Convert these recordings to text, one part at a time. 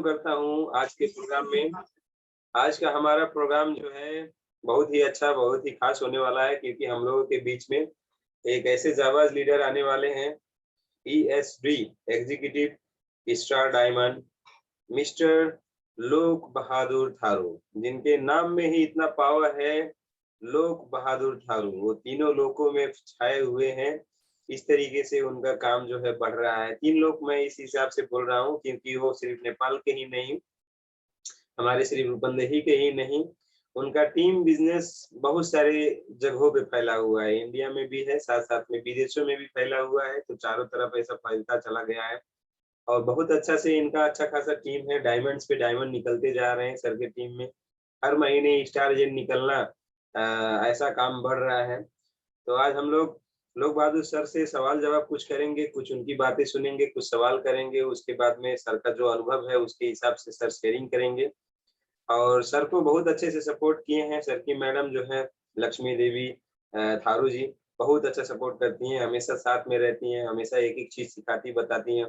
करता हूँ आज के प्रोग्राम में। आज का हमारा प्रोग्राम जो है बहुत ही अच्छा, बहुत ही खास होने वाला है क्योंकि हम लोगों के बीच में एक ऐसे जाबाज लीडर आने वाले हैं, ESD executive star diamond mister लोक बहादुर थारू, जिनके नाम में ही इतना पावर है। लोक बहादुर थारू वो तीनों लोकों में छाए हुए हैं। इस तरीके से उनका काम जो है बढ़ रहा है। 3 लोग मैं इस हिसाब से बोल रहा हूँ क्योंकि वो सिर्फ नेपाल के ही नहीं, हमारे सिर्फ रूपंदेही के ही नहीं, उनका टीम बिजनेस बहुत सारे जगहों पे फैला हुआ है। इंडिया में भी है, साथ-साथ में विदेशों में भी फैला हुआ है, तो चारों तरफ ऐसा फैलता चला गया है। और बहुत अच्छा से इनका अच्छा खासा टीम है, डायमंड्स पे डायमंड निकलते जा रहे हैं सर के टीम में। हर महीने स्टार एजेंट निकलना ऐसा काम बढ़ रहा है। तो आज हम लोग बहादुर सर से सवाल जवाब कुछ करेंगे, कुछ उनकी बातें सुनेंगे, कुछ सवाल करेंगे, उसके बाद में सर का जो अनुभव है उसके हिसाब से सर शेयरिंग करेंगे। और सर को बहुत अच्छे से सपोर्ट किए हैं। सर की मैडम जो है लक्ष्मी देवी थारू जी बहुत अच्छा सपोर्ट करती हैं, हमेशा साथ में रहती हैं, हमेशा एक-एक चीज़ सिखाती बताती हैं।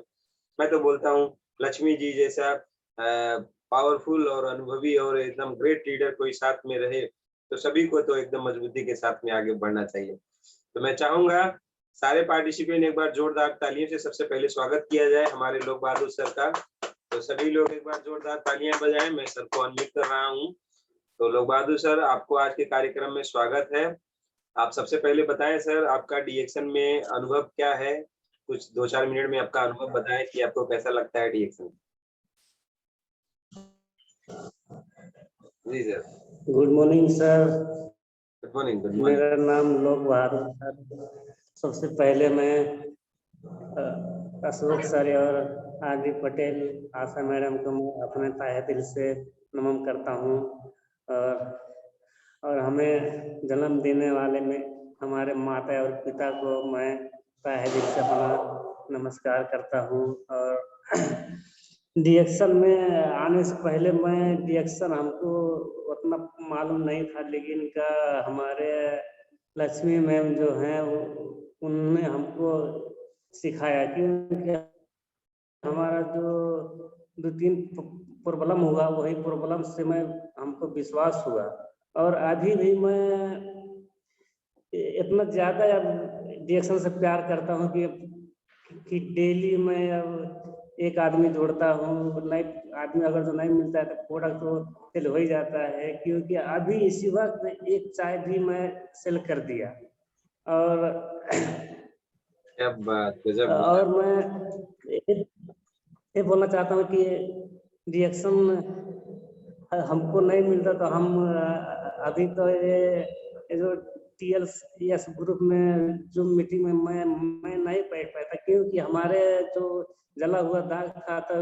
मैं तो बोलता हूँ लक्ष्मी जी जैसा पावरफुल और अनुभवी और एकदम ग्रेट लीडर कोई साथ में रहे, तो सभी को तो एकदम मजबूती के साथ में आगे बढ़ना चाहिए। तो मैं चाहूँगा सारे पार्टिसिपेंट एक बार जोरदार तालियों से सबसे पहले स्वागत किया जाए हमारे लोक बहादुर सर का। तो सभी लोग एक बार जोरदार तालियां बजाएं। मैं सर को अनम्यूट कर रहा हूँ। तो लोक बहादुर सर, आपको आज के कार्यक्रम में स्वागत है। आप सबसे पहले बताएं सर, आपका डीएक्शन में अनुभव क्या है? कुछ 2-4 मिनट में आपका अनुभव बताएं कि आपको कैसा लगता है डीएक्शन। जी sir. Good morning sir. Good morning. Good morning. मेरा नाम लोक बहादुर सर। सबसे पहले मैं अशोक सर और आरडी पटेल आशा मैडम को मैं अपने तहे दिल से नमन करता हूँ। और हमें जन्म देने वाले में हमारे माता और पिता को मैं तहे दिल से अपना नमस्कार करता हूँ। और डीएक्शन में आने से पहले मैं डीएक्शन हमको उतना मालूम नहीं था, लेकिन का हमारे लक्ष्मी मैम जो हैं उन्होंने हमको सिखाया, क्योंकि हमारा जो 2-3 प्रॉब्लम हुआ वही प्रॉब्लम से मैं हमको विश्वास हुआ। और अभी भी मैं इतना ज़्यादा डीएक्शन से प्यार करता हूँ कि डेली मैं अब एक आदमी जोड़ता हूँ। नए आदमी अगर जो नहीं मिलता है तो प्रोडक्ट तो सेल हो ही जाता है, क्योंकि अभी इसी वक्त एक चाय भी मैं सेल कर दिया। और क्या बात, गजब। और मैं ये बोलना चाहता हूँ कि रिएक्शन हमको नहीं मिलता तो हम अभी तो ये जो TLS ग्रुप में जो मीटिंग में मैं नहीं बैठ पाया था, क्योंकि हमारे जो जला हुआ दाग था तो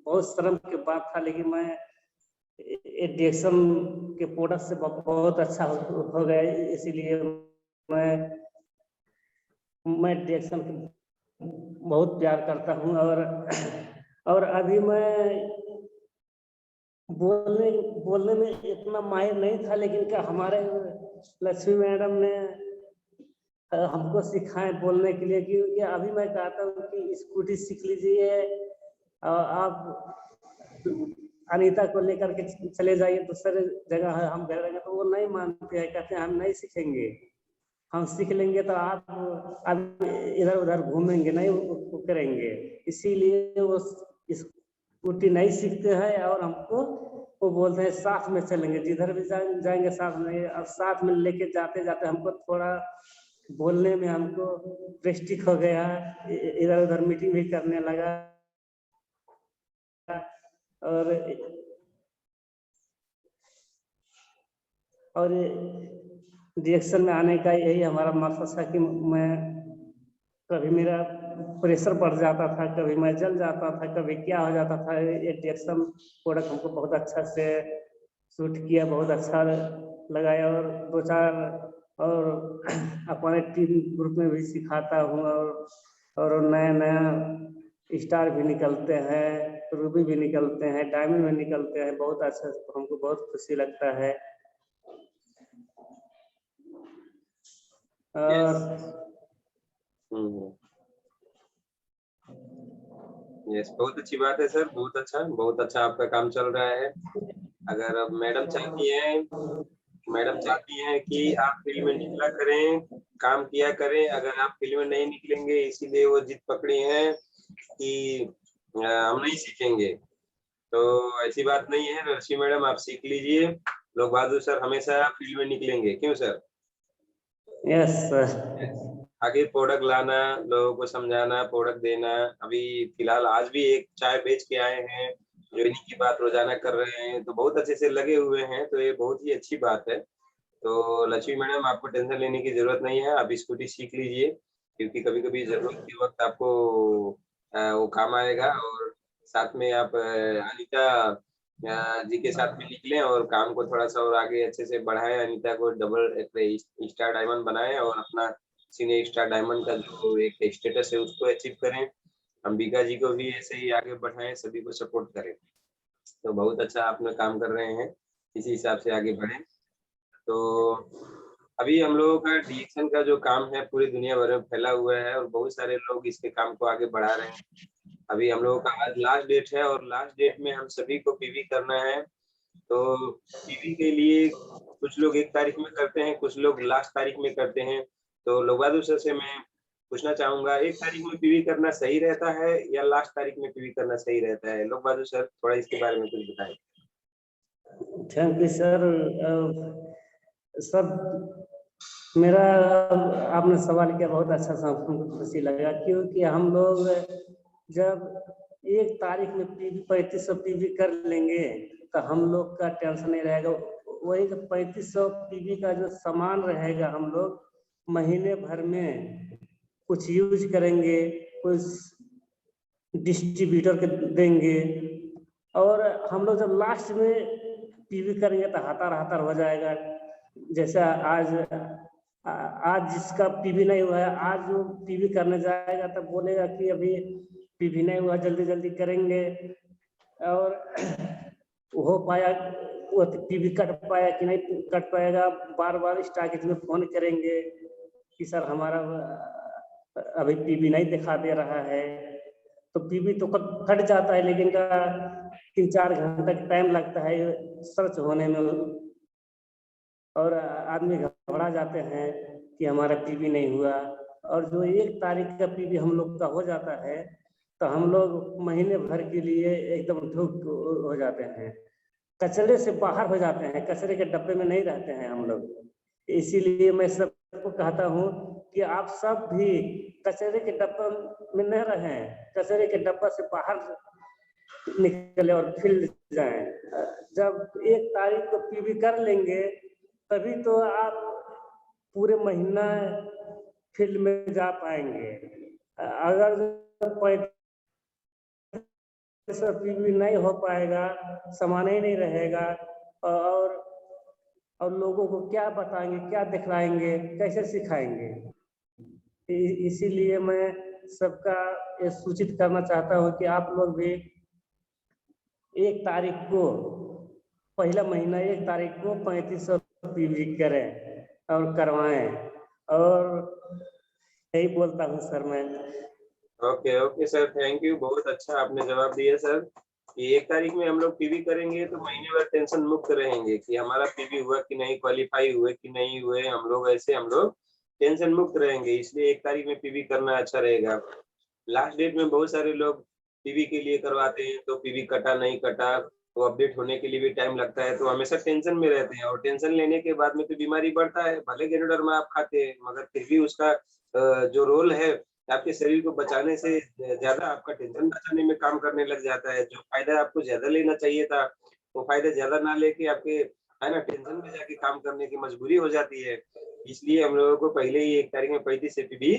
बहुत शर्म की बात था। लेकिन मैं रिएक्शन के प्रोडक्ट से बहुत अच्छा हो गया, इसीलिए मैं रिएक्शन बहुत प्यार करता हूँ। और अभी मैं बोलने में इतना माहिर नहीं था, लेकिन क्या हमारे लक्ष्मी मैडम ने हमको सिखाए बोलने के लिए, क्योंकि अभी मैं चाहता हूँ कि स्कूटी सीख लीजिए और आप अनीता को लेकर के चले जाइए दूसरे जगह है, हम घर रहेंगे। तो वो नहीं मानते हैं, कहते हैं हम नहीं सीखेंगे, हम सीख लेंगे तो आप अब इधर उधर घूमेंगे नहीं, वो करेंगे। इसीलिए वो स्कूटी नहीं सीखते हैं और हमको वो बोलते हैं साथ में चलेंगे, जिधर भी जाएंगे साथ में। अब साथ में लेके जाते जाते हमको थोड़ा बोलने में हमको प्रेस्टिक हो गया, इधर उधर मीटिंग भी करने लगा। और रिएक्शन में आने का यही हमारा मकसद था कि मैं कभी मेरा प्रेशर बढ़ जाता था, कभी मैं जल जाता था, कभी क्या हो जाता था। ये रिएक्शन प्रोडक्ट हमको बहुत अच्छा से सूट किया, बहुत अच्छा लगाया। और 2-4 और अपने टीम ग्रुप में भी सिखाता हूँ। और नया नया स्टार भी निकलते हैं, रूबी भी निकलते हैं, डायमंड भी निकलते हैं। बहुत अच्छा, हमको बहुत खुशी लगता है। और यस, बहुत अच्छी बात है सर, बहुत अच्छा आपका काम चल रहा है। अगर अब मैडम चाहती हैं कि आप फील्ड में निकला करें, काम किया करें। अगर आप फील्ड में नहीं निकलेंगे, इसीलिए वो जिद पकड़ी है कि हम नहीं सीखेंगे। तो ऐसी बात नहीं है रश्मि मैडम, आप सीख लीजिए। लोग बहादुर सर हमेशा फील्ड में निकलेंगे, क्यों सर? Yes sir. आगे प्रोडक्ट लाना, लोगों को समझाना, प्रोडक्ट देना। अभी फिलहाल आज भी एक चाय बेच के आए हैं, जो इन्हीं की बात रोजाना कर रहे हैं, तो बहुत अच्छे से लगे हुए हैं, तो ये बहुत ही अच्छी बात है। तो लक्ष्मी मैडम, आपको टेंशन लेने की जरूरत नहीं है, आप स्कूटी सीख लीजिए, क्योंकि कभी कभी जरूरत के वक्त आपको वो काम आएगा। और साथ में आप अनीता जी के साथ में निकलें और काम को थोड़ा सा और आगे अच्छे से बढ़ाएं। अनीता को डबल स्टार डायमंड बनाएं और अपना सीनियर स्टार डायमंड का जो एक स्टेटस है उसको अचीव करें। अंबिका जी को भी ऐसे ही आगे बढ़ाएं, सभी को सपोर्ट करें। तो बहुत अच्छा आपने काम कर रहे हैं, इसी हिसाब से आगे बढ़ें। तो अभी हम लोगों का डीएक्शन का जो काम है पूरी दुनिया भर में फैला हुआ है और बहुत सारे लोग इसके काम को आगे बढ़ा रहे हैं। अभी हम लोगों का आज लास्ट डेट है और लास्ट डेट में हम सभी को पीवी करना है। तो पीवी के लिए कुछ लोग 1 तारीख में करते हैं, कुछ लोग लास्ट तारीख में करते हैं। तो लोग बहादुर सर से मैं पूछना चाहूंगा, 1 तारीख में पीवी करना सही रहता है या लास्ट तारीख में पीवी करना सही रहता है? लोग बहादुर सर थोड़ा इसके बारे में कुछ बताएं। Thank you sir. सर, मेरा आपने सवाल किया, बहुत अच्छा सा हमको खुशी लगा, क्योंकि हम लोग जब 1 तारीख में पीवी 3500 पीवी कर लेंगे तो हम लोग का टेंशन नहीं रहेगा। वही 3500 पीवी का जो सामान रहेगा हम लोग महीने भर में कुछ यूज करेंगे, कुछ डिस्ट्रीब्यूटर के देंगे, और हम लोग जब लास्ट में पीवी करेंगे तो हाथार हाथार हो जाएगा। जैसा आज जिसका पीवी नहीं हुआ है, आज वो पीवी करने जाएगा तब बोलेगा कि अभी पीवी नहीं हुआ, जल्दी जल्दी करेंगे, और हो पाया वो पीवी कट पाया कि नहीं कट पाएगा, बार बार स्टॉकेज में फोन करेंगे कि सर हमारा अभी पीवी नहीं दिखा दे रहा है। तो पीवी तो कट जाता है, लेकिन का 3-4 घंटे टाइम लगता है सर्च होने में, और आदमी घबरा जाते हैं कि हमारा पीवी नहीं हुआ। और जो 1 तारीख का पीवी हम लोग का हो जाता है तो हम लोग महीने भर के लिए एकदम धूप हो जाते हैं, कचरे से बाहर हो जाते हैं, कचरे के डब्बे में नहीं रहते हैं हम लोग। इसीलिए मैं सबको कहता हूँ कि आप सब भी कचरे के डब्बे में न रहें, कचरे के डब्बा से बाहर निकले और फील्ड जाएं। जब 1 तारीख को पीवी कर लेंगे तभी तो आप पूरे महीना फील्ड में जा पाएंगे। अगर पीवी नहीं हो पाएगा, सामान ही नहीं रहेगा, और लोगों को क्या बताएंगे, क्या दिखलाएंगे, कैसे सिखाएंगे? इसीलिए मैं सबका ये सूचित करना चाहता हूँ कि आप लोग भी 1 तारीख को, पहला महीना 1 तारीख को 3500 पीवी करें और करवाएं। और यही बोलता हूँ सर मैं। Okay okay sir, thank you, बहुत अच्छा आपने जवाब दिया सर। कि 1 तारीख में हम लोग पीवी करेंगे तो महीने भर टेंशन मुक्त रहेंगे कि हमारा पीवी हुआ कि नहीं, क्वालिफाई हुए कि नहीं हुए, हम लोग ऐसे हम लोग टेंशन मुक्त रहेंगे। इसलिए 1 तारीख में पीवी करना अच्छा रहेगा। लास्ट डेट में बहुत सारे लोग पीवी के लिए करवाते हैं, तो पीवी कटा नहीं कटा, तो अपडेट होने के लिए भी टाइम लगता है, तो हमेशा टेंशन में रहते हैं। और टेंशन लेने के बाद में तो बीमारी बढ़ता है। भले गेनोडर्मा आप खाते हैं, मगर फिर भी उसका जो रोल है आपके शरीर को बचाने से ज्यादा आपका टेंशन बचाने में काम करने लग जाता है। जो फायदा आपको ज्यादा लेना चाहिए था, वो फायदा ज्यादा ना लेके आपके, है ना, टेंशन में जाके काम करने की मजबूरी हो जाती है। इसलिए हम लोगों को पहले ही 1 तारीख में 35 से पीवी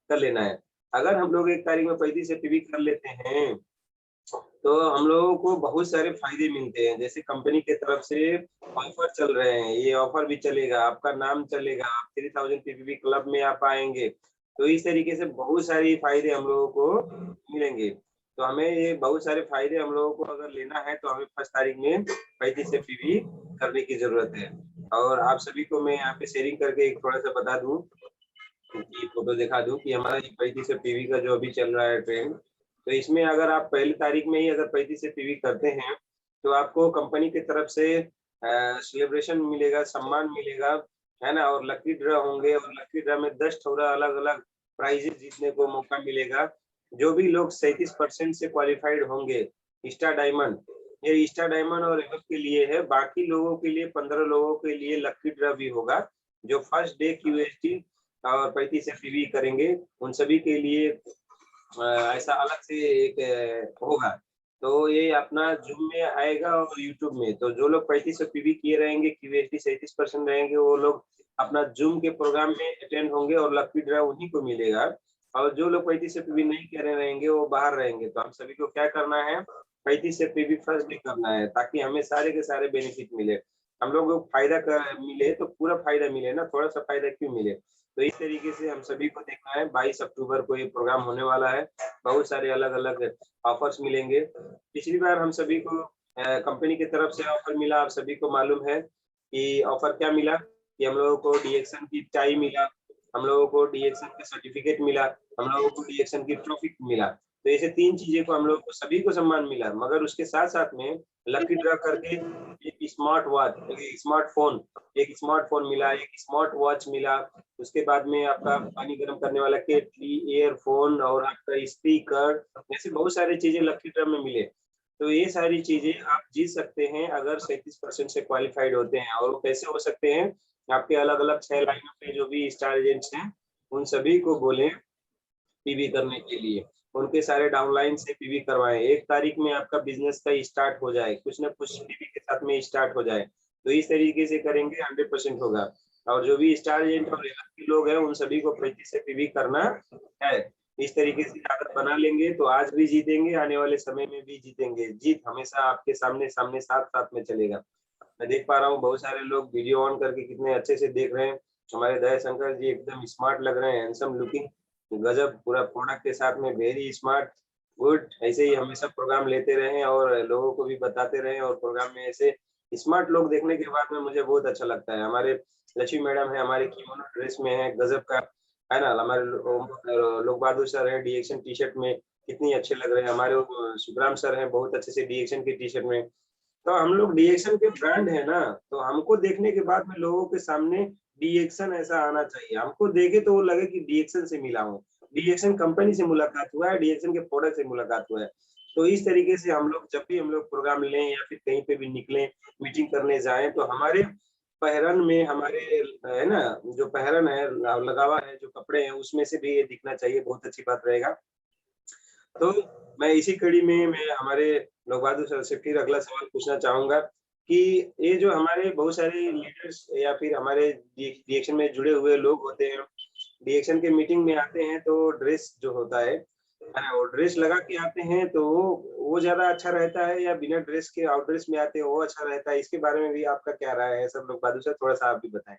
कर लेना है। अगर हम लोग 1 तारीख में 35 से पीवी कर लेते हैं तो हम लोगों को बहुत सारे फायदे मिलते हैं। जैसे कंपनी की तरफ से ऑफर चल रहे हैं, ये ऑफर भी चलेगा, आपका नाम चलेगा, आप 3000 पीपीपी क्लब में आप आएंगे। तो इस तरीके से बहुत सारी फायदे हम लोगों को मिलेंगे। तो हमें ये बहुत सारे फायदे हम लोगों को अगर लेना है तो हमें 1 तारीख में 35 से पीवी करने की जरूरत है। और आप सभी को मैं यहाँ पे शेयरिंग करके एक थोड़ा सा बता दूं कि फोटो दिखा दूं कि हमारा 35 से पीवी का जो अभी चल रहा है ट्रेंड, तो इसमें अगर आप पहली तारीख में ही अगर 35 से पीवी करते हैं तो आपको कंपनी की तरफ से सेलिब्रेशन मिलेगा, सम्मान मिलेगा, है ना? और लकी ड्रा होंगे और लकी ड्रा में 10 थोड़ा अलग-अलग प्राइजेस जीतने को मौका मिलेगा। जो भी लोग 37% से क्वालिफाइड होंगे, स्टार डायमंड, ये स्टार डायमंड और एबव के लिए है, बाकी लोगों के लिए 15 लोगों के लिए लकी ड्रा भी होगा, जो फर्स्ट डे क्यूएसटी और 35 से पीवी करेंगे, उन सभी के लिए ऐसा अलग से एक होगा। तो ये अपना जूम में आएगा और यूट्यूब में। तो जो लोग 35 से पीवी किए रहेंगे, क्यूएसटी 37% रहेंगे, वो लोग अपना जूम के प्रोग्राम में अटेंड होंगे और लकी ड्रा उन्हीं को मिलेगा। और जो लोग 35 से पीवी नहीं कर रहे रहेंगे, वो बाहर रहेंगे। तो हम सभी को क्या करना है, 35 से पीवी फर्स्ट डे करना है, ताकि हमें सारे के सारे बेनिफिट मिले। हम लोग को फायदा मिले तो पूरा फायदा मिले ना, थोड़ा सा फायदा क्यों मिले। तो इस तरीके से हम सभी को देखना है। 22 अक्टूबर को ये प्रोग्राम होने वाला है, बहुत सारे अलग-अलग ऑफर्स मिलेंगे। पिछली बार हम सभी को कंपनी की तरफ से ऑफर मिला, आप सभी को मालूम है कि ऑफर क्या मिला, कि हम लोगों को डीएक्शन की टाई मिला, हम लोगों को डीएक्शन का सर्टिफिकेट मिला, हम लोगों को डीएक्शन की ट्रॉफी मिला। तो ऐसे 3 चीजें को हम लोग को सभी को सम्मान मिला, मगर उसके साथ-साथ में लकी ड्रा करके एक स्मार्ट वॉच, एक स्मार्टफ़ोन, एक स्मार्टफ़ोन मिला, एक स्मार्ट वॉच मिला। उसके बाद में आपका पानी गर्म करने वाला केतली, ईयरफ़ोन और आपका स्पीकर, ऐसे बहुत सारी चीज़ें लकी ड्रा में मिले। तो ये सारी चीज़ें आप जीत सकते हैं अगर 37% से क्वालिफ़ाइड होते हैं। और वो कैसे हो सकते हैं? आपके अलग-अलग 6 लाइनों पे जो भी स्टार एजेंट्स हैं, उन सभी को बोलें पीवी करने के लिए। उनके सारे डाउनलाइन से पीवी करवाएँ। 1 तारीख में आपका बिज़नेस का स्टार्ट हो जाए, कुछ न कुछ पीवी के साथ में स्टार्ट हो जाए। तो इस तरीके से करेंगे 100% होगा। और जो भी स्टार एजेंट और एलएलपी लोग हैं, उन सभी को 35 से पीवी करना है। इस तरीके से आदत बना लेंगे तो आज भी जीतेंगे, आने वाले समय में भी जीतेंगे। जीत हमेशा आपके सामने-सामने साथ-साथ में चलेगा। मैं देख पा रहा हूँ बहुत सारे लोग वीडियो ऑन करके कितने अच्छे से देख रहे हैं। हमारे दयाशंकर जी एकदम स्मार्ट लग रहे हैं, हैंडसम लुकिंग, गजब पूरा प्रोडक्ट के साथ में वेरी स्मार्ट, गुड। ऐसे ही हमेशा प्रोग्राम लेते रहें और लोगों को भी बताते रहें और प्रोग्राम में ऐसे स्मार्ट लोग देखने के बाद में मुझे बहुत अच्छा लगता है। हमारे लक्ष्मी मैडम है, हमारे किमोनो ड्रेस में है, गजब का, है ना? हमारे लोग बहादुर सर हैं, डीएक्शन टी-शर्ट में कितनी अच्छे लग रहे हैं। हमारे वो सुखराम सर हैं, बहुत अच्छे से डीएक्शन की टी-शर्ट में। तो हम लोग डीएक्शन के ब्रांड है ना, तो हमको देखने के बाद में लोगों के सामने डीएक्शन ऐसा आना चाहिए। हमको देखे तो वो लगे कि डीएक्शन से मिला हूँ। डीएक्शन कंपनी से मुलाकात हुआ है, डीएक्शन के प्रोडक्ट से मुलाकात हुआ है। तो इस तरीके से हम लोग जब भी हम लोग प्रोग्राम लें या फिर कहीं पे भी निकलें, मीटिंग करने जाएँ, तो हमारे पहरन में हमारे है ना, जो पहरन है, लगावा है, जो कपड़े हैं, उसमें से भी ये दिखना चाहिए, बहुत अच्छी बात रहेगा। तो मैं इसी कड़ी में मैं हमारे लोक बहादुर सर से फिर अगला सवाल पूछना चाहूँगा कि ये जो हमारे बहुत सारे लीडर्स या फिर हमारे रिएक्शन में जुड़े हुए लोग होते हैं, रिएक्शन के मीटिंग में आते हैं तो ड्रेस जो होता है ना? वो ड्रेस लगा के आते हैं तो वो ज़्यादा अच्छा रहता है या बिना ड्रेस के आउट ड्रेस में आते हैं वो अच्छा रहता है? इसके बारे में भी आपका क्या राय है? सब लोग बहादुर सर थोड़ा-सा आप भी बताएँ।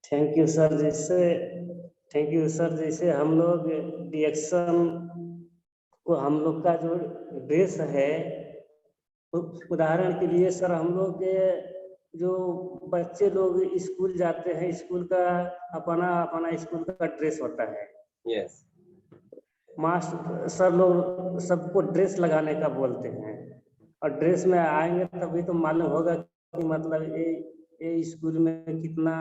Thank you sir. Thank you sir. जैसे हम लोग रिएक्शन को हम लोग का जो ड्रेस है, उदाहरण के लिए सर हम लोग के जो बच्चे लोग स्कूल जाते हैं, स्कूल का अपना स्कूल का ड्रेस होता है। यस। मास्टर सर लोग सबको ड्रेस लगाने का बोलते हैं और ड्रेस में आएंगे तभी तो मालूम होगा कि मतलब ये स्कूल में कितना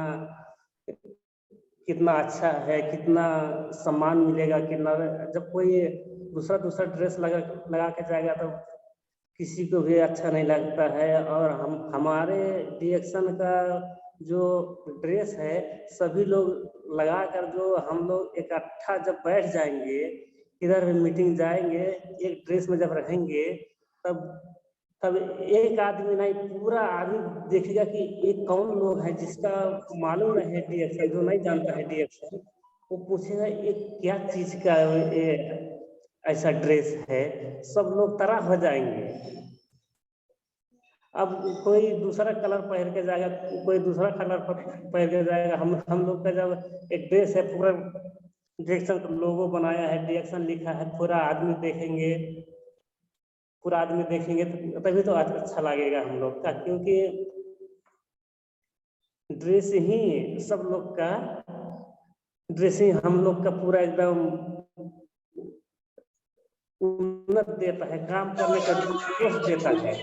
कितना अच्छा है, कितना सम्मान मिलेगा, कितना। जब कोई दूसरा ड्रेस लगा के जाएगा तो किसी को भी अच्छा नहीं लगता है। और हमारे रिएक्शन का जो ड्रेस है, सभी लोग लगाकर जो हम लोग इकट्ठा जब बैठ जाएंगे, इधर मीटिंग जाएंगे, एक ड्रेस में जब रहेंगे, तब तब एक आदमी नहीं, पूरा आदमी देखेगा कि ये कौन लोग है जिसका मालूम नहीं है रिएक्शन, जो नहीं जानता है रिएक्शन, वो पूछेगा ये क्या चीज का ये ऐसा ड्रेस है। सब लोग तरह हो जाएंगे। अब कोई दूसरा कलर पहन के जाएगा, कोई दूसरा कलर पहन के जाएगा। हम लोग का जब एक ड्रेस है, पूरा रिएक्शन लोगो बनाया है, रिएक्शन लिखा है, पूरा आदमी देखेंगे तो तभी तो अच्छा लगेगा हम लोग का, क्योंकि ड्रेस ही सब लोग का, ड्रेस ही हम लोग का पूरा एकदम उन्नत देता है, काम करने का जोश देता है।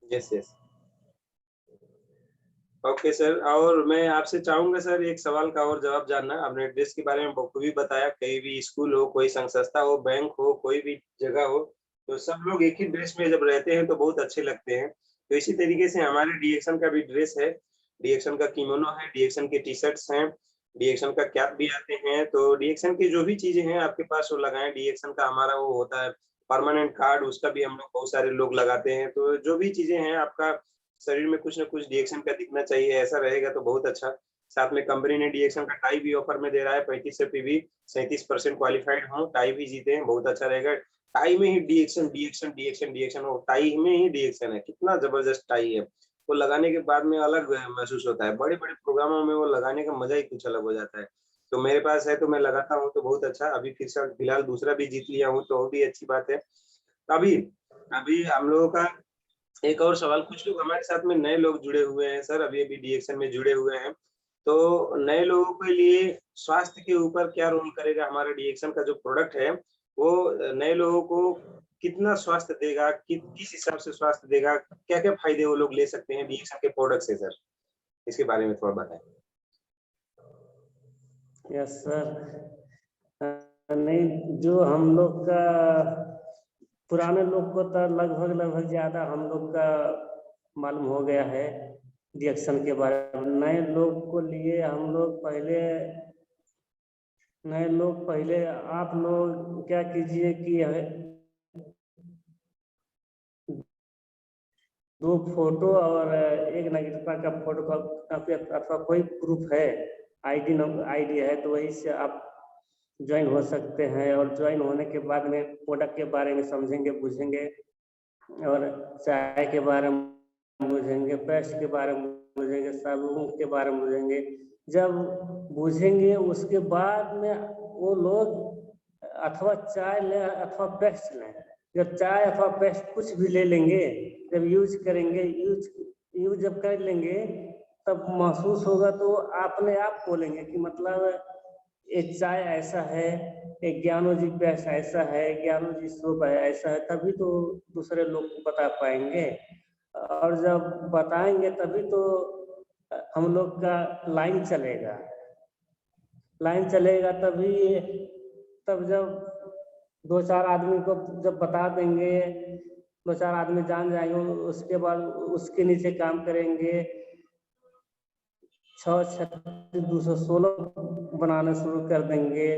Yes yes, okay sir. और मैं आपसे चाहूंगा सर एक सवाल का और जवाब जानना। आपने ड्रेस के बारे में बखूबी बताया, कहीं भी स्कूल हो, कोई संघ संस्था हो, बैंक हो, कोई भी जगह हो, तो सब लोग एक ही ड्रेस में जब रहते हैं तो बहुत अच्छे लगते हैं। तो इसी तरीके से हमारे डीएक्शन का भी ड्रेस है, डीएक्शन का किमोनो है, डीएक्शन के टी शर्ट्स हैं, डीएक्शन का कैप भी आते हैं। तो डीएक्शन की जो भी चीजें हैं आपके पास वो लगाएं। डीएक्शन का हमारा वो होता है परमानेंट कार्ड, उसका भी हम लोग बहुत सारे लोग लगाते हैं। तो जो भी चीजें हैं आपका शरीर में कुछ ना कुछ डीएक्शन का दिखना चाहिए, ऐसा रहेगा तो बहुत अच्छा। साथ में कंपनी ने डीएक्शन का टाई भी ऑफर में दे रहा है, 35 से पीवी 37% क्वालिफाइड हो, टाई भी जीते हैं, बहुत अच्छा रहेगा। टाई में ही डीएक्शन डीएक्शन डीएक्शन डीएक्शन हो, टाई में ही डीएक्शन है, कितना जबरदस्त टाई है। वो लगाने के बाद में अलग महसूस होता है, बड़े बड़े प्रोग्रामों में वो लगाने का मजा ही कुछ अलग हो जाता है। तो मेरे पास है तो मैं लगाता हूँ तो बहुत अच्छा। अभी फिलहाल दूसरा भी जीत लिया हूँ तो वो भी अच्छी बात है। अभी अभी हम लोगों का एक और सवाल, कुछ लोग हमारे साथ में नए लोग जुड़े हुए हैं सर, अभी अभी डीएक्शन में जुड़े हुए हैं। तो नए लोगों के लिए स्वास्थ्य के ऊपर क्या रोल करेगा हमारा डीएक्शन का जो प्रोडक्ट है, वो नए लोगों को कितना स्वास्थ्य देगा, किस हिसाब से स्वास्थ्य देगा, क्या क्या फायदे वो लोग ले सकते हैं डीएक्शन के प्रोडक्ट से सर, इसके बारे में थोड़ा बताएं। Yes sir. नहीं, जो हम लोग का पुराने लोग को तो लगभग लगभग ज्यादा हम लोग का मालूम हो गया है डीएक्शन के बारे में। नए लोग को लिए हम लोग पहले, नए लोग पहले आप लोग क्या कीजिए कि 2 फोटो और 1 नागरिकता का फोटो कॉपी अथवा कोई प्रूफ है, आईडी है, तो वही से आप ज्वाइन हो सकते हैं। और ज्वाइन होने के बाद में प्रोडक्ट के बारे में समझेंगे, बुझेंगे, और चाय के बारे में बुझेंगे, पेस्ट के बारे में बुझेंगे, साबुन के बारे में बुझेंगे। जब बुझेंगे उसके बाद में वो लोग अथवा चाय लें अथवा पेस्ट लें। जब चाय अथवा पेस्ट कुछ भी ले लेंगे, जब यूज करेंगे, यूज जब कर लेंगे, तब महसूस होगा तो अपने आप बोलेंगे कि मतलब ये चाय ऐसा है, एक ज्ञानो जी पेस्ट ऐसा है, ज्ञानो जी सोप है ऐसा है, तभी तो दूसरे लोग को बता पाएंगे। और जब बताएंगे तभी तो हम लोग का लाइन चलेगा, लाइन चलेगा तभी। तब जब 2-4 आदमी को जब बता देंगे, 2-4 आदमी जान जाएंगे, उसके बाद उसके नीचे काम करेंगे। 6-216 बनाना शुरू कर देंगे।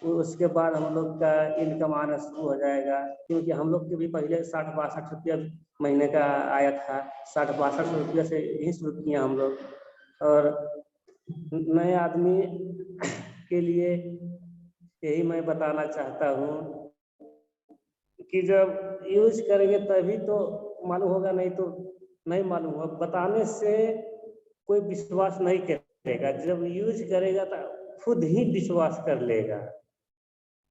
उसके बाद हम लोग का इनकम आना शुरू हो जाएगा, क्योंकि हम लोग के भी पहले 60-62 रुपया महीने का आया था। 60-62 रुपया से ही शुरू किए हम लोग। और नए आदमी के लिए यही मैं बताना चाहता हूँ कि जब यूज करेंगे तभी तो मालूम होगा, नहीं तो नहीं मालूम होगा। बताने से कोई विश्वास नहीं करेगा, जब यूज करेगा तो खुद ही विश्वास कर लेगा।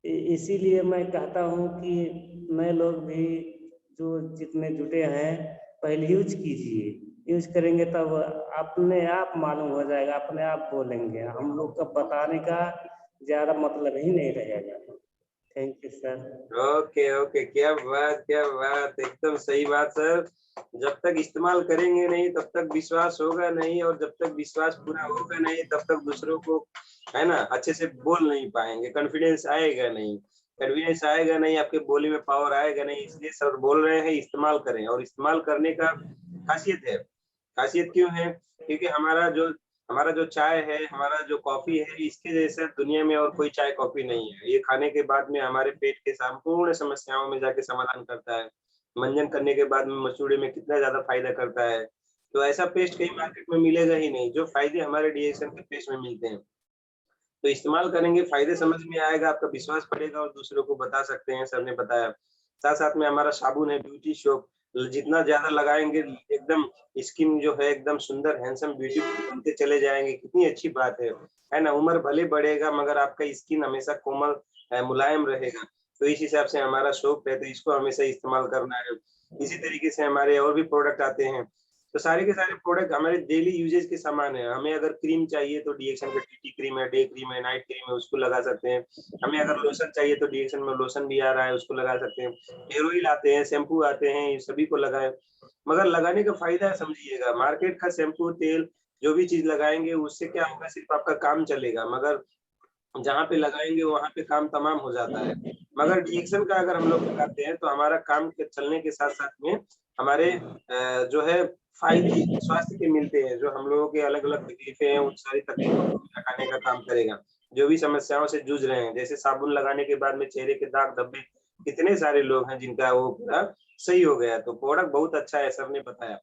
इसीलिए मैं कहता हूँ कि नए लोग भी जो जितने जुटे हैं पहले यूज कीजिए, यूज करेंगे तब अपने आप मालूम हो जाएगा, अपने आप बोलेंगे। हम लोग का बताने का ज्यादा मतलब ही नहीं रहेगा। Thank you sir. Okay okay, क्या बात क्या बात, एकदम सही बात सर। जब तक इस्तेमाल करेंगे नहीं तब तक विश्वास होगा नहीं, और जब तक विश्वास पूरा होगा नहीं तब तक दूसरों को, है ना, अच्छे से बोल नहीं पाएंगे, कॉन्फिडेंस आएगा नहीं, कन्वीनियंस आएगा नहीं, आपके बोली में पावर आएगा नहीं। इसलिए सर बोल रहे हैं इस्तेमाल करें, और इस्तेमाल करने का खासियत है। खासियत क्यों है? क्योंकि हमारा जो चाय है, हमारा जो कॉफी है, इसके जैसे दुनिया में और कोई चाय कॉफी नहीं है। ये खाने के बाद में हमारे पेट के संपूर्ण समस्याओं में जाके समाधान करता है। मंजन करने के बाद में मसूड़े में कितना ज्यादा फायदा करता है। तो ऐसा पेस्ट कहीं मार्केट में मिलेगा ही नहीं जो फायदे हमारे डीएक्शन के पेस्ट में मिलते हैं। तो इस्तेमाल करेंगे, फायदे समझ में आएगा, आपका विश्वास बढ़ेगा और दूसरों को बता सकते हैं, सर ने बताया। साथ साथ में हमारा साबुन है ब्यूटी सोप, जितना ज्यादा लगाएंगे एकदम स्किन जो है एकदम सुंदर हैंडसम ब्यूटीफुल बनते चले जाएंगे। कितनी अच्छी बात है ना। उम्र भले बढ़ेगा मगर आपका स्किन हमेशा कोमल मुलायम रहेगा। तो इस हिसाब से हमारा सोप है, तो इसको हमेशा इस्तेमाल करना है। इसी तरीके से हमारे और भी प्रोडक्ट आते हैं। तो सारे के सारे प्रोडक्ट हमारे डेली यूजेज के सामान है। हमें अगर क्रीम चाहिए तो डीएक्शन का टीटी क्रीम है, डे क्रीम है, नाइट क्रीम है, उसको लगा सकते हैं। हमें अगर लोशन चाहिए तो डीएक्शन में लोशन भी आ रहा है, उसको लगा सकते हैं। हेयर ऑयल आते हैं, शैम्पू आते हैं, ये सभी को लगाएं। मगर लगाने का फायदा समझिएगा, मार्केट का शैम्पू, तेल, जो भी चीज लगाएंगे उससे क्या होगा, सिर्फ आपका काम चलेगा, मगर जहाँ पे लगाएंगे वहाँ पे काम तमाम हो जाता है। मगर डीएक्शन का अगर हम लोग लगाते हैं तो हमारा काम के चलने के साथ-साथ में हमारे जो है फ़ायदे स्वास्थ्य के मिलते हैं, जो हम लोगों के अलग-अलग तकलीफ़ें हैं, उन सारी तकलीफ़ों को भी हटाने का काम करेगा। जो भी समस्याओं से जूझ रहे हैं, जैसे साबुन लगाने के बाद में चेहरे के दाग धब्बे, कितने सारे लोग हैं जिनका वो पूरा सही हो गया। तो प्रोडक्ट बहुत अच्छा है, सर ने बताया।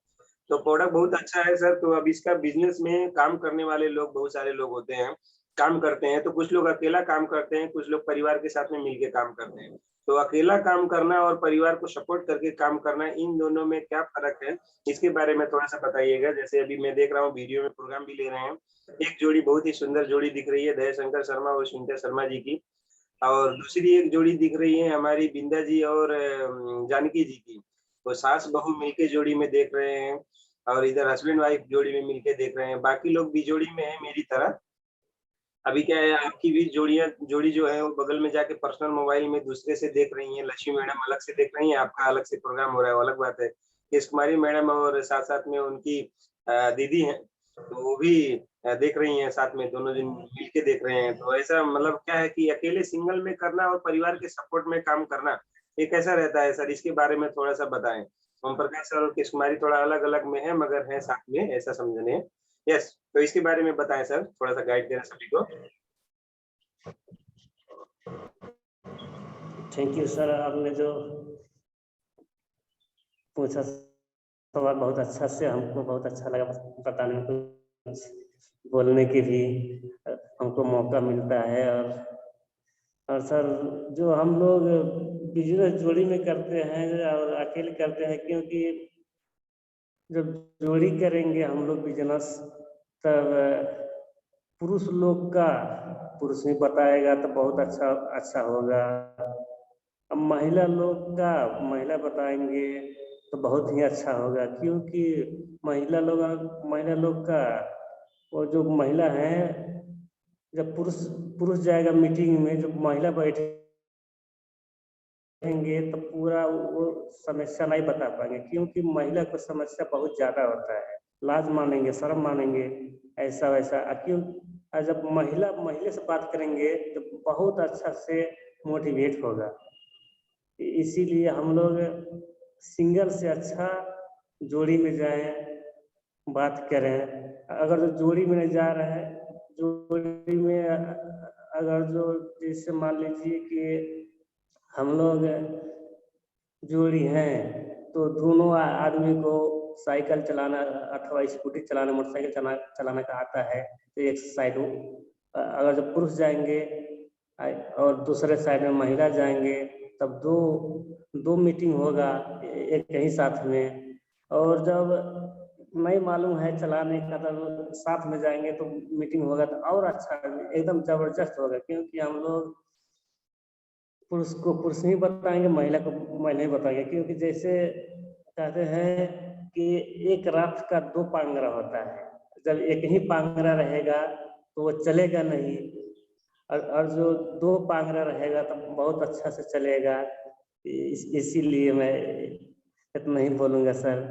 तो प्रोडक्ट बहुत अच्छा है सर, तो अब इसका बिज़नेस में काम करने वाले लोग बहुत सारे लोग होते हैं, काम करते हैं, तो कुछ लोग अकेला काम करते हैं, कुछ लोग परिवार के साथ में मिलके काम करते हैं। तो अकेला काम करना और परिवार को सपोर्ट करके काम करना, इन दोनों में क्या फ़र्क है? इसके बारे में थोड़ा-सा बताइएगा। जैसे अभी मैं देख रहा हूँ वीडियो में प्रोग्राम भी ले रहे हैं। एक जोड़ी बहुत ही सुंदर जोड़ी दिख रही है, दयाशंकर शर्मा और सुनीता शर्मा जी की, और दूसरी एक जोड़ी दिख रही है हमारी बिंदा जी और जानकी जी की। तो सास-बहू मिलके जोड़ी में देख रहे हैं, और इधर हस्बैंड वाइफ जोड़ी में मिलके देख रहे हैं। बाकी लोग भी जोड़ी में हैं मेरी तरह। अभी क्या है, आपकी भी जोड़ी जो है वो बगल में जाके पर्सनल मोबाइल में दूसरे से देख रही हैं, लक्ष्मी मैडम अलग से देख रही हैं, आपका अलग से प्रोग्राम हो रहा है, वो अलग बात है। केश कुमारी मैडम और साथ-साथ में उनकी दीदी हैं, तो वो भी देख रही हैं साथ में, दोनों जन मिल के देख रहे हैं। तो ऐसा मतलब क्या है कि अकेले सिंगल में करना और परिवार के सपोर्ट में काम करना, ये कैसा रहता है सर? इसके बारे में थोड़ा-सा बताएँ। ओम प्रकाश सर और केश कुमारी थोड़ा अलग-अलग में है, मगर हैं साथ में, ऐसा समझने। यस, तो इसके बारे में बताएँ सर, थोड़ा-सा गाइड करें सभी को। थैंक यू सर, आपने जो पूछा सवाल बहुत अच्छा से, हमको बहुत अच्छा लगा बताने में, कुछ बोलने की भी हमको मौका मिलता है। और सर, जो हम लोग बिजनेस जोड़ी में करते हैं और अकेले करते हैं, क्योंकि जब जोड़ी करेंगे हम लोग बिजनेस, तब पुरुष लोग का पुरुष ही बताएगा तो बहुत अच्छा अच्छा होगा। अब महिला लोग का महिला बताएंगे तो बहुत ही अच्छा होगा, क्योंकि महिला लोग का वो जो महिला है, जब पुरुष पुरुष जाएगा मीटिंग में, जब महिला बैठेंगे तो पूरा वो समस्या नहीं बता पाएंगे, क्योंकि महिला को समस्या बहुत ज़्यादा होता है, लाज मानेंगे, शर्म मानेंगे, ऐसा वैसा। क्यों जब महिला से बात करेंगे तो बहुत अच्छा से मोटिवेट होगा। इसीलिए हम लोग सिंगल से अच्छा जोड़ी में जाएं, बात करें। अगर जो जोड़ी में नहीं जा रहे हैं, जोड़ी में अगर जो जैसे मान लीजिए कि हम लोग जोड़ी हैं, तो दोनों आदमी को साइकिल चलाना अथवा स्कूटी चलाना, मोटरसाइकिल चलाना का आता है, तो एक साइड अगर जब पुरुष जाएंगे और दूसरे साइड में महिला जाएंगे, तब दो दो मीटिंग होगा एक ही साथ में। और जब नहीं मालूम है चलाने का, तब साथ में जाएंगे तो मीटिंग होगा तो और अच्छा, एकदम जबरदस्त होगा, क्योंकि हम लोग पुरुष को पुरुष ही बताएंगे, महिला को महिला ही बताएंगे। क्योंकि जैसे कहते हैं कि एक रथ का दो पांगरा होता है, जब एक ही पांगरा रहेगा तो वो चलेगा नहीं, और जो दो पांगरा रहेगा तो बहुत अच्छा से चलेगा। इसीलिए मैं इतना ही बोलूंगा सर।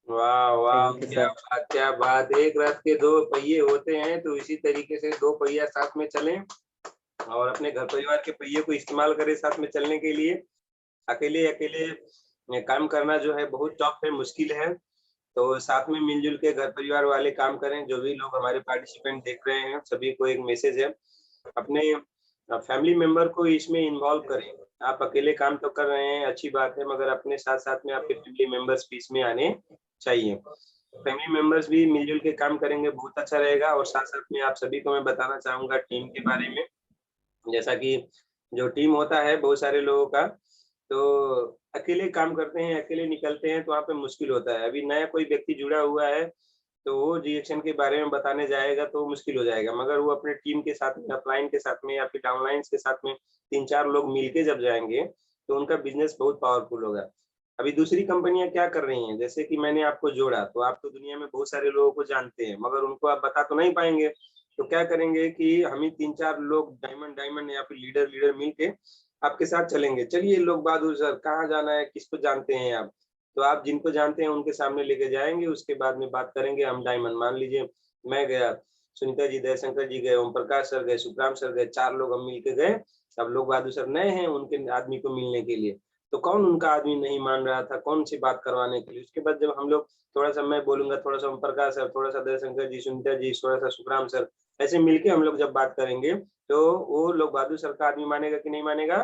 वाह वाह, थैंक यू क्या सर। बात क्या बात। एक रथ के दो पहिए होते हैं, तो इसी तरीके से दो पहिया साथ में चलें और अपने घर परिवार के पहिए को इस्तेमाल करें साथ में चलने के लिए। अकेले अकेले काम करना जो है बहुत टफ है, मुश्किल है। तो साथ में मिलजुल के घर परिवार वाले काम करें। जो भी लोग हमारे पार्टिसिपेंट देख रहे हैं, सभी को एक मैसेज है, अपने फैमिली मेंबर को इसमें इन्वॉल्व करें। आप अकेले काम तो कर रहे हैं, अच्छी बात है, मगर अपने साथ-साथ में आपके फैमिली मेंबर्स भी इसमें आने चाहिए। फैमिली मेंबर्स भी मिलजुल के काम करेंगे, बहुत अच्छा रहेगा। और साथ-साथ में आप सभी को मैं बताना चाहूँगा टीम के बारे में। जैसा कि जो टीम होता है बहुत सारे लोगों का, तो अकेले काम करते हैं, अकेले निकलते हैं तो वहाँ पे मुश्किल होता है। अभी नया कोई व्यक्ति जुड़ा हुआ है, तो वो रिएक्शन के बारे में बताने जाएगा तो मुश्किल हो जाएगा। मगर वो अपने टीम के साथ में, अपलाइन के साथ में या फिर डाउनलाइन्स के साथ में 3-4 लोग मिलके जब जाएँगे, तो उनका बिज़नेस बहुत पावरफुल होगा। अभी दूसरी कंपनियां क्या कर रही हैं, जैसे कि मैंने आपको जोड़ा, तो आप तो दुनिया में बहुत सारे लोगों को जानते हैं, मगर उनको आप बता तो नहीं पाएंगे। तो क्या करेंगे कि हम ही 3-4 लोग डायमंड डायमंड या फिर लीडर लीडर मिलके आपके साथ चलेंगे। चलिए लोग बहादुर सर, कहाँ जाना है, किसको जानते हैं आप? तो आप जिनको जानते हैं उनके सामने लेके जाएंगे, उसके बाद में बात करेंगे हम डायमंड। मान लीजिए मैं गया, सुनीता जी, दयाशंकर जी गए, ओम प्रकाश सर गए, सुखराम सर गए, 4 लोग हम मिलके गए। अब लोग बहादुर सर नए हैं उनके आदमी को मिलने के लिए, तो कौन उनका आदमी नहीं मान रहा था, कौन सी बात करवाने के लिए। उसके बाद जब हम लोग थोड़ा सा, मैं बोलूंगा थोड़ा सा ओम प्रकाश सर, थोड़ा सा दयाशंकर जी, सुनीता जी, थोड़ा सा सुखराम सर, ऐसे मिलके हम लोग जब बात करेंगे, तो वो लोग बहादुर सर का आदमी मानेगा कि नहीं मानेगा?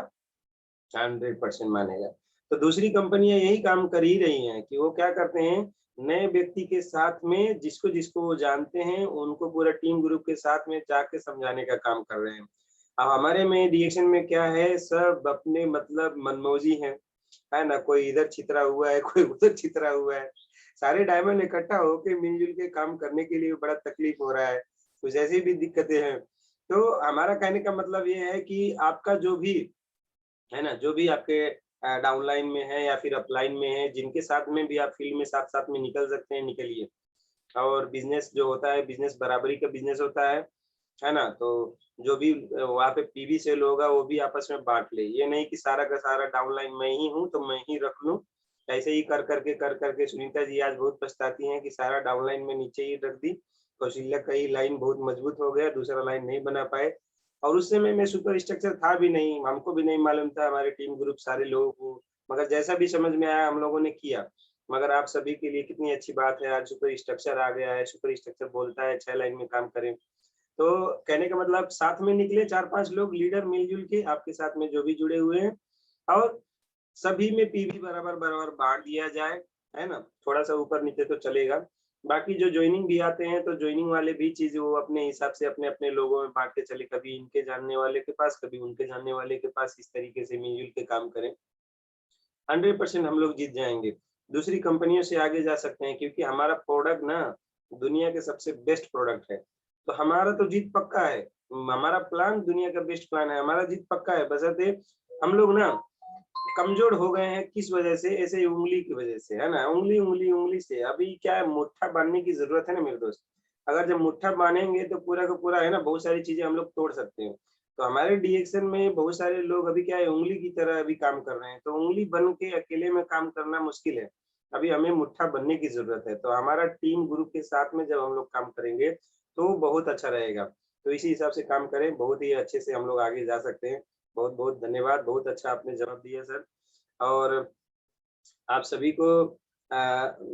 100% मानेगा। तो दूसरी कंपनियां यही काम कर ही रही हैं कि वो क्या करते हैं, नए व्यक्ति के साथ में जिसको जिसको वो जानते हैं उनको पूरा टीम ग्रुप के साथ में जाके समझाने का काम कर रहे हैं। अब हमारे में रिएक्शन में क्या है, सब अपने मतलब मनमौजी है ना, कोई इधर छितरा हुआ है, कोई उधर छितरा हुआ है। सारे डायमंड इकट्ठा होके मिलजुल के काम करने के लिए बड़ा तकलीफ हो रहा है, कुछ ऐसी भी दिक्कतें हैं। तो हमारा कहने का मतलब ये है कि आपका जो भी है ना, जो भी आपके डाउनलाइन में है या फिर अपलाइन में है, जिनके साथ में भी आप फील्ड में साथ-साथ में निकल सकते हैं, निकलिए। और बिज़नेस जो होता है, बिज़नेस बराबरी का बिज़नेस होता है ना? तो जो भी वहाँ पे पीवी सेल होगा, वो भी आपस में बाँट ले। ये नहीं कि सारा का सारा डाउनलाइन मैं ही हूँ, तो मैं ही रख लूँ। ऐसे ही कर कर के सुनीता जी आज बहुत पछताती हैं कि सारा डाउनलाइन में नीचे ही रख दी। कौशल्या का ही लाइन बहुत मजबूत हो गया, दूसरा लाइन नहीं बना पाए। और उस समय में सुपर स्ट्रक्चर था भी नहीं, हमको भी नहीं मालूम था, हमारे टीम ग्रुप सारे लोगों को। मगर जैसा भी समझ में आया हम लोगों ने किया। मगर आप सभी के लिए कितनी अच्छी बात है, आज सुपर स्ट्रक्चर आ गया है, सुपर स्ट्रक्चर बोलता है 6 लाइन में काम करें। तो कहने का मतलब साथ में निकले 4-5 लोग लीडर मिल-जुल के आपके साथ में जो भी जुड़े हुए हैं, और सभी में पीवी बराबर-बराबर बाँट दिया जाए, है ना? थोड़ा-सा ऊपर-नीचे तो चलेगा। बाकी जो जॉइनिंग भी आते हैं, तो जॉइनिंग वाले भी चीज़ वो अपने हिसाब से अपने-अपने लोगों में बाँट के चले, कभी इनके जानने वाले के पास, कभी उनके जानने वाले के पास, इस तरीके से मिल-जुल के काम करें। 100% हम लोग जीत जाएँगे। दूसरी कंपनियों से आगे जा सकते हैं क्योंकि हमारा प्रोडक्ट ना दुनिया के सबसे बेस्ट प्रोडक्ट है। तो हमारा तो जीत पक्का है। हमारा प्लान दुनिया का बेस्ट प्लान है, हमारा जीत पक्का है। बशर्ते हम लोग ना कमज़ोर हो गए हैं, किस वजह से? ऐसे उँगली की वजह से, है ना? उँगली से। अभी क्या है, मुट्ठा बाँधने की ज़रूरत है ना मेरे दोस्त। अगर जब मुट्ठा बाँधेंगे तो पूरा का पूरा है ना, बहुत सारी चीज़ें हम लोग तोड़ सकते हैं। तो हमारे डीएक्शन में बहुत सारे लोग अभी क्या है, उँगली की तरह अभी काम कर रहे हैं। तो उँगली बन के अकेले में काम करना मुश्किल है। अभी हमें मुट्ठा बनने की ज़रूरत है। तो हमारा टीम ग्रुप के साथ में जब हम लोग काम करेंगे, तो बहुत अच्छा रहेगा। तो इसी हिसाब से काम करें, बहुत ही अच्छे से हम लोग आगे जा सकते हैं। बहुत-बहुत धन्यवाद, बहुत अच्छा आपने जवाब दिया सर। और आप सभी को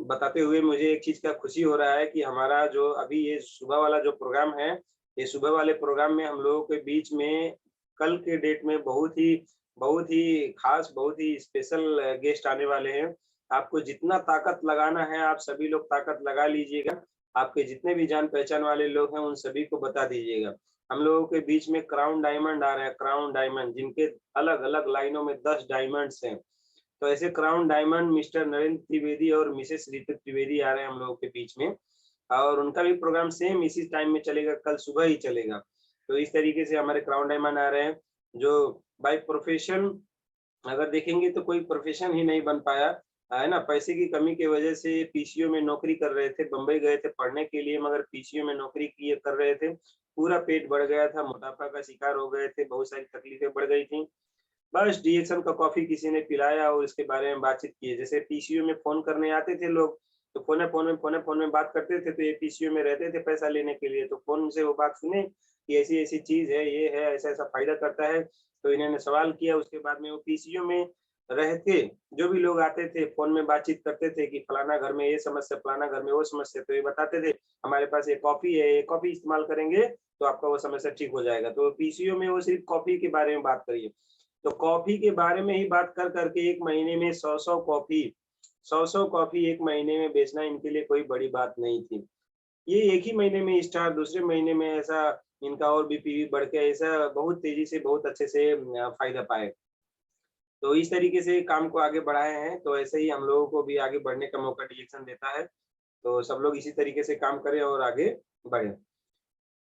बताते हुए मुझे एक चीज़ का खुशी हो रहा है कि हमारा जो अभी ये सुबह वाला जो प्रोग्राम है, ये सुबह वाले प्रोग्राम में हम लोगों के बीच में कल के डेट में बहुत ही ख़ास, बहुत ही स्पेशल गेस्ट आने वाले हैं। आपको जितना ताकत लगाना है, आप सभी लोग ताकत लगा लीजिएगा। आपके जितने भी जान-पहचान वाले लोग हैं, उन सभी को बता दीजिएगा। हम लोगों के बीच में क्राउन डायमंड आ रहे हैं, क्राउन डायमंड, जिनके अलग-अलग लाइनों में 10 डायमंड्स हैं। तो ऐसे crown diamond mister Narendra Trivedi और मिसेस ऋतु त्रिवेदी आ रहे हैं हम लोगों के बीच में, और उनका भी प्रोग्राम सेम इसी टाइम में चलेगा, कल सुबह ही चलेगा। तो इस तरीके से हमारे क्राउन डायमंड आ रहे हैं, जो बाय प्रोफेशन अगर देखेंगे तो कोई प्रोफेशन ही नहीं बन पाया, है ना? पैसे की कमी की वजह से पीसीओ में नौकरी कर रहे थे, बम्बई गए थे पढ़ने के लिए, मगर पीसीओ में नौकरी किए कर रहे थे। पूरा पेट बढ़ गया था, मोटापा का शिकार हो गए थे, बहुत सारी तकलीफें बढ़ गई थी। बस डीएक्सन का कॉफ़ी किसी ने पिलाया और इसके बारे में बातचीत की है। जैसे पीसीओ में फ़ोन करने आते थे लोग, तो फ़ोन में बात करते थे, तो ये पीसीओ में रहते थे पैसा लेने के लिए, तो फ़ोन से वो बात सुने कि ऐसी-ऐसी चीज़ है, ये है, ऐसा-ऐसा फ़ायदा करता है। तो इन्होंने सवाल किया, उसके बाद में वो पीसीओ में रहते, जो भी लोग आते थे, फ़ोन में बातचीत करते थे कि फलाना घर में ये समस्या, फलाना घर में वो समस्या, तो ये बताते थे, हमारे पास ये कॉफ़ी है, ये कॉफ़ी इस्तेमाल करेंगे, तो आपका वो समस्या ठीक हो जाएगा। तो पीसीओ में वो सिर्फ़ कॉफ़ी के बारे में बात करी है। तो कॉफ़ी के बारे में ही बात कर करके 1 महीने में 100-100 कॉफ़ी 1 महीने में बेचना इनके लिए कोई बड़ी बात नहीं थी। ये एक ही महीने में स्टार, दूसरे महीने में ऐसा इनका और भी पीवी बढ़ के ऐसा बहुत तेज़ी से, बहुत अच्छे से फ़ायदा पाए। तो इस तरीके से काम को आगे बढ़ाए हैं, तो ऐसे ही हम लोगों को भी आगे बढ़ने का मौका डीएक्शन देता है। तो सब लोग इसी तरीके से काम करें और आगे बढ़ें।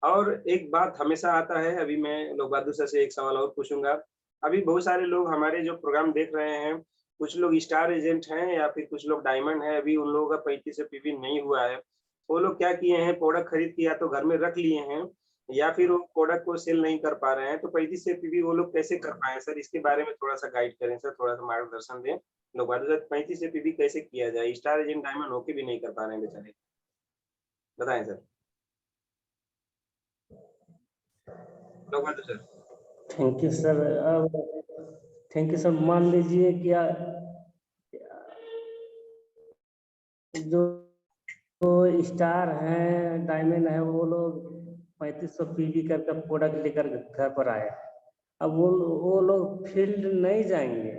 और एक बात हमेशा आता है, अभी मैं लोक बहादुर सर से एक सवाल और पूछूँगा। अभी बहुत सारे लोग हमारे जो प्रोग्राम देख रहे हैं, कुछ लोग स्टार एजेंट हैं या फिर कुछ लोग डायमंड है, अभी उन लोगों का 35 से पीवी नहीं हुआ है। वो लोग क्या किए हैं, प्रोडक्ट खरीद के या तो घर में रख लिए हैं या फिर वो प्रोडक्ट को सेल नहीं कर पा रहे हैं, तो 35 से पीवी वो लोग कैसे कर पाए सर? इसके बारे में थोड़ा-सा गाइड करें सर, थोड़ा-सा मार्गदर्शन दें। लोग बात सर 35 से पीवी कैसे किया जाए? स्टार एजेंट डायमंड होके भी नहीं कर पा रहे हैं बेचारे। बताएँ सर। लोग बात सर। Thank you sir. अब थैंक यू सर। मान लीजिए कि जो स्टार हैं, डायमंड है, वो लोग 3500 पीवी करके प्रोडक्ट लेकर घर पर आए। अब वो लोग फील्ड नहीं जाएंगे,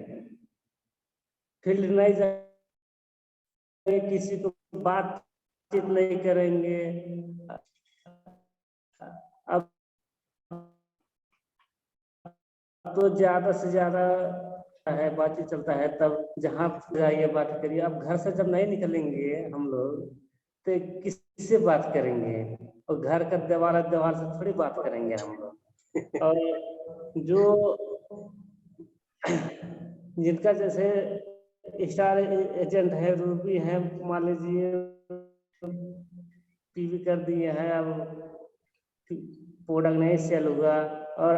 किसी को बातचीत नहीं करेंगे। अब तो ज्यादा से ज्यादा है बातचीत चलता है, तब जहाँ जाइए बात करिए। अब घर से जब नहीं निकलेंगे हम लोग तो किससे बात करेंगे? और घर का दीवार से थोड़ी बात करेंगे हम लोग। और जो जिनका जैसे स्टार एजेंट है, रूबी है, मान लीजिए पीवी कर दिए हैं, अब प्रोडक्ट नहीं सेल हुआ और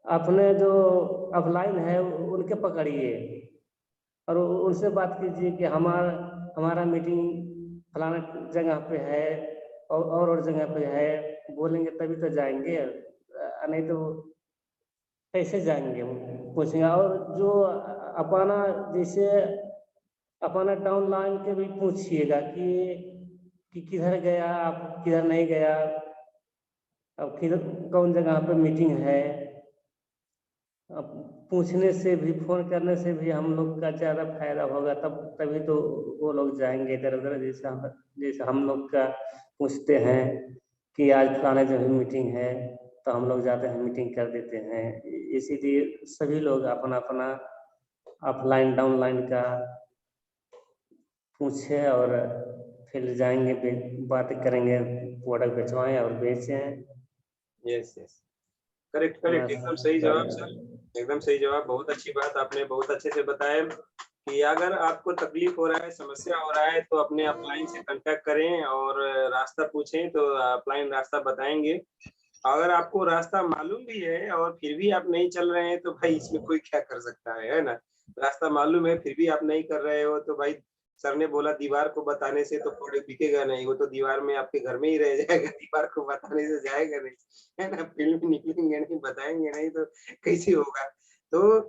अपने जो ऑफलाइन है उनके पकड़िए और उनसे बात कीजिए कि हमारा मीटिंग फलाना जगह पे है और जगह पे है। बोलेंगे तभी तो जाएंगे, नहीं तो कैसे जाएंगे? हम पूछेंगे। और जो अपना जैसे अपना डाउनलाइन के भी पूछिएगा कि किधर गया, आप किधर नहीं गया, अब किधर कौन जगह पे मीटिंग है। अब पूछने से भी, फोन करने से भी हम लोग का ज़्यादा फायदा होगा, तभी तो वो लोग जाएंगे इधर उधर। जैसे हम लोग का पूछते हैं कि आज फलाने जगह मीटिंग है, तो हम लोग जाते हैं, मीटिंग कर देते हैं। इसीलिए सभी लोग अपना अपना ऑफलाइन डाउनलाइन का पूछे और फिर जाएंगे, बात करेंगे, प्रोडक्ट बेचवाएं और बेचें। यस यस, करेक्ट करेक्ट, एकदम सही जवाब सर, एकदम सही जवाब। बहुत अच्छी बात आपने बहुत अच्छे से बताया कि अगर आपको तकलीफ हो रहा है, समस्या हो रहा है, तो अपने अपलाइन से कांटेक्ट करें और रास्ता पूछें तो अपलाइन रास्ता बताएंगे। अगर आपको रास्ता मालूम भी है और फिर भी आप नहीं चल रहे हैं तो भाई इसमें कोई क्या कर सकता है ना? रास्ता मालूम है फिर भी आप नहीं कर रहे हो तो भाई, सर ने बोला दीवार को बताने से तो प्रोडक्ट बिकेगा नहीं, वो तो दीवार में आपके घर में ही रह जाएगा, दीवार को बताने से जाएगा नहीं, है ना? फील्ड में निकलेंगे नहीं, बताएंगे नहीं तो कैसे होगा? तो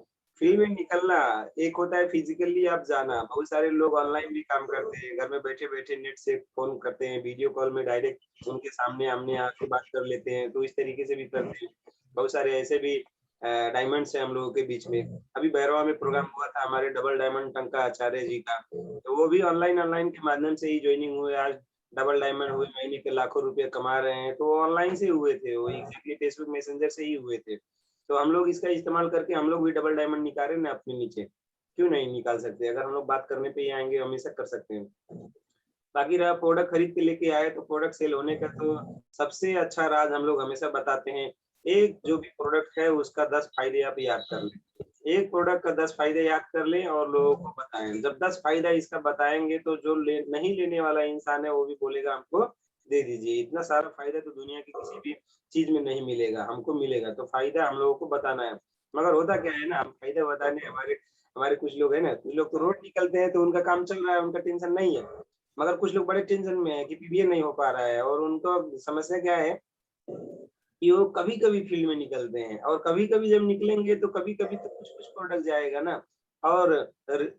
फील्ड में निकलना एक होता है, फिजिकली आप जाना। बहुत सारे लोग ऑनलाइन भी काम करते हैं, घर में बैठे-बैठे नेट से फ़ोन करते हैं, वीडियो कॉल में डायरेक्ट उनके सामने आमने आके बात कर लेते हैं, तो इस तरीके से भी करते हैं। बहुत सारे ऐसे भी डायमंड्स हैं हम लोगों के बीच में। अभी भैरवा में प्रोग्राम हुआ था हमारे डबल डायमंड टंका आचार्य जी का, तो वो भी ऑनलाइन के माध्यम से ही जॉइनिंग हुए। आज डबल डायमंड हुए, महीने के लाखों रुपए कमा रहे हैं, तो ऑनलाइन से हुए थे वो, एग्ज़ैक्टली फेसबुक मैसेंजर से ही हुए थे। तो हम लोग इसका इस्तेमाल करके हम लोग भी डबल डायमंड निकाले ना अपने नीचे, क्यों नहीं निकाल सकते? अगर हम लोग बात करने पे ही आएँगे, हमेशा कर सकते हैं। बाकी रहा प्रोडक्ट खरीद के लेके आए तो प्रोडक्ट सेल होने का तो सबसे अच्छा राज हम लोग हमेशा बताते हैं, एक जो भी प्रोडक्ट है उसका 10 फायदे आप याद कर लें। एक प्रोडक्ट का 10 फायदे याद कर लें और लोगों को बताएँ। जब 10 फायदा इसका बताएँगे तो जो नहीं लेने वाला इंसान है वो भी बोलेगा हमको दे दीजिए। इतना सारा फायदा तो दुनिया की किसी भी चीज़ में नहीं मिलेगा, हमको मिलेगा। तो फायदा हम लोगों को बताना है। मगर होता क्या है ना, हम फायदा बताने हमारे हमारे कुछ लोग हैं ना, कुछ लोग तो रोज़ निकलते हैं तो उनका काम चल रहा है, उनका टेंशन नहीं है। मगर कुछ लोग बड़े टेंशन में है कि पीबीए नहीं हो पा रहा है और उनको समस्या क्या है कि वो कभी-कभी फील्ड में निकलते हैं और कभी-कभी जब निकलेंगे तो कभी-कभी तो कुछ-कुछ प्रोडक्ट जाएगा ना, और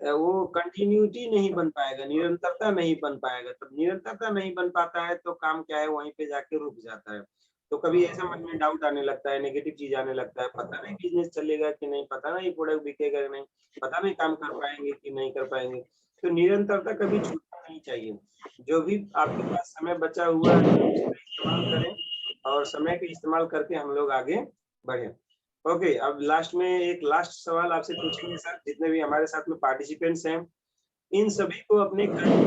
वो कंटिन्यूटी नहीं बन पाएगा, निरंतरता नहीं बन पाएगा। तब निरंतरता नहीं बन पाता है तो काम क्या है, वहीं पे जाके रुक जाता है। तो कभी ऐसा मन में डाउट आने लगता है, नेगेटिव चीज़ आने लगता है, पता नहीं बिज़नेस चलेगा कि नहीं, पता नहीं प्रोडक्ट बिकेगा कि नहीं, पता नहीं काम कर पाएँगे कि नहीं कर पाएँगे। तो निरंतरता कभी छूटना नहीं चाहिए। जो भी आपके पास समय बचा हुआ है उसका इस्तेमाल करें और समय के इस्तेमाल करके हम लोग आगे बढ़ें। ओके, अब लास्ट में एक लास्ट सवाल आपसे पूछेंगे सर, जितने भी हमारे साथ में पार्टिसिपेंट्स हैं, इन सभी को अपने काम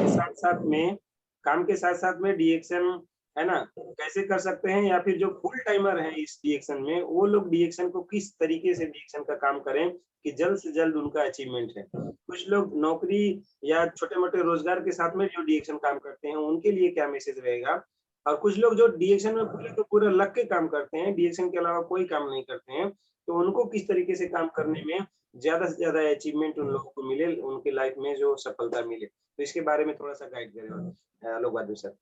के साथ-साथ में डीएक्सएम है ना, कैसे कर सकते हैं, या फिर जो फुल टाइमर है इस डीएक्शन में, वो लोग डीएक्शन को किस तरीके से डीएक्शन का काम करें कि जल्द से जल्द उनका अचीवमेंट है। कुछ लोग नौकरी या छोटे-मोटे रोजगार के साथ में जो डीएक्शन काम करते हैं, उनके लिए क्या मैसेज रहेगा? और कुछ लोग जो डीएक्शन में पूरे के पूरे लग के काम करते हैं, डीएक्शन के अलावा कोई काम नहीं करते हैं, तो उनको किस तरीके से काम करने में ज़्यादा से ज़्यादा अचीवमेंट उन लोगों को मिले, उनकी लाइफ में जो सफलता मिले? तो इसके बारे में थोड़ा-सा गाइड करें आलोक बहादुर सर।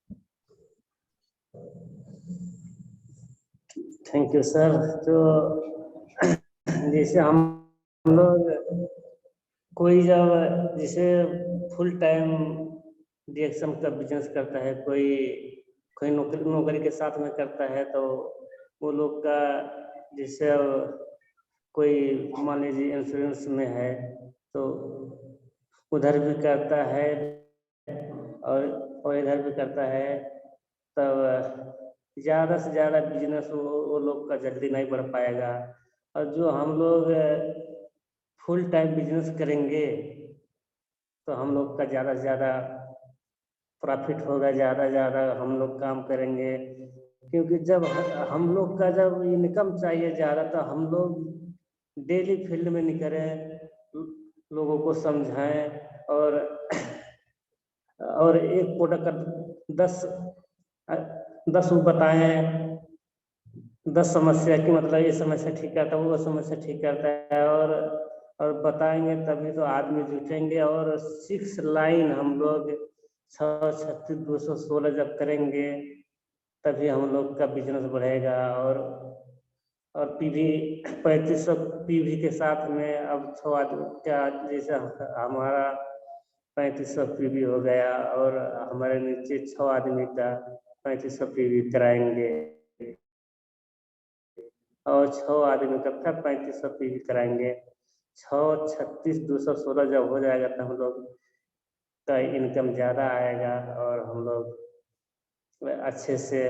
Thank you sir. तो जैसे हम लोग कोई जब जैसे फुल टाइम डीएक्शन का बिजनेस करता है, कोई नौकरी के साथ में करता है, तो वो लोग का जैसे कोई मान लीजिए इंश्योरेंस में है तो उधर भी करता है और इधर भी करता है, तब ज़्यादा से ज़्यादा बिजनेस वो लोग का जल्दी नहीं बढ़ पाएगा। और जो हम लोग फुल टाइम बिजनेस करेंगे तो हम लोग का ज़्यादा से ज़्यादा प्रॉफिट होगा, ज़्यादा से ज़्यादा हम लोग काम करेंगे। क्योंकि जब हम लोग का जब इनकम चाहिए ज़्यादा, तो हम लोग डेली फील्ड में निकलें, लोगों को समझाएं और एक प्रोडक्ट का 10 बताएं, 10 समस्या की मतलब ये समस्या ठीक करता है, वो समस्या ठीक करता है, और बताएंगे तभी तो आदमी जुटेंगे। और 6 लाइन हम लोग 6, 36, 216 जब करेंगे तभी हम लोग का बिजनेस बढ़ेगा। और पीवी 3500 पीवी के साथ में अब 6 आदमी क्या, जैसे हमारा 3500 पीवी हो गया और हमारे नीचे 6 आदमी का 3500 पीवी कराएंगे, और 6 आदमी का फिर 3500 पीवी कराएंगे। 6, 36, 216 जब हो जाएगा तो हम लोग का इनकम ज़्यादा आएगा और हम लोग अच्छे से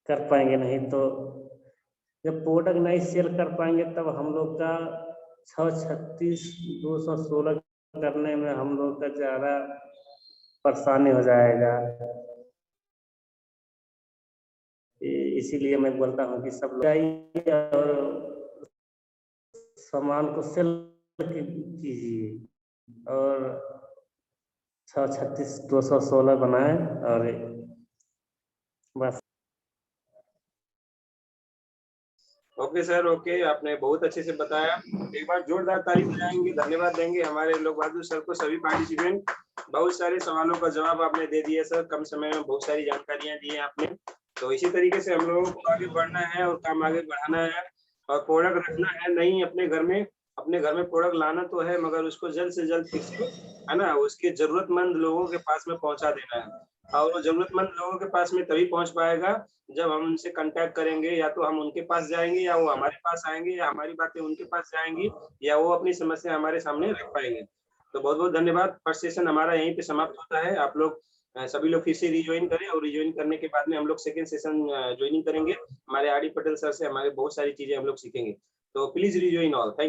कर पाएंगे। नहीं तो जब प्रोडक्ट नहीं सेल कर पाएंगे तब हम लोग का 6, 36, 216 करने में हम लोग का ज़्यादा परेशानी हो जाएगा। इसीलिए मैं बोलता हूँ कि सब लोग चाहिए और सामान को सेल कीजिए और 6, 36, 216 बनाए और बस। ओके सर, ओके, आपने बहुत अच्छे से बताया। एक बार जोरदार तारीफ लगाएंगे, धन्यवाद देंगे हमारे आलोक बहादुर सर को, सभी पार्टिसिपेंट। बहुत सारे सवालों का जवाब आपने दे दिया सर, कम समय में बहुत सारी जानकारियां दी हैं आपने। तो इसी तरीके से हम लोगों को आगे बढ़ना है और काम आगे बढ़ाना है और प्रोडक्ट रखना है नहीं अपने घर में। अपने घर में प्रोडक्ट लाना तो है, मगर उसको जल्द से जल्द फिर से, है ना, उसके जरूरतमंद लोगों के पास में पहुंचा देना है। और वो जरूरतमंद लोगों के पास में तभी पहुंच पाएगा जब हम उनसे कांटेक्ट करेंगे, या तो हम उनके पास जाएंगे या वो हमारे पास आएंगे, या हमारी बातें उनके पास जाएंगी, या वो अपनी समस्या हमारे सामने रख पाएंगे। तो बहुत बहुत धन्यवाद। फर्स्ट सेशन हमारा यहीं पे समाप्त होता है। आप लोग सभी लोग फिर से रिज्वाइन करें, और रिज्वाइन करने के बाद में हम लोग सेकंड सेशन ज्वाइनिंग करेंगे। हमारे आर डी पटेल सर से हमारे बहुत सारी चीजें हम लोग सीखेंगे। तो प्लीज रिज्वाइन ऑल। थैंक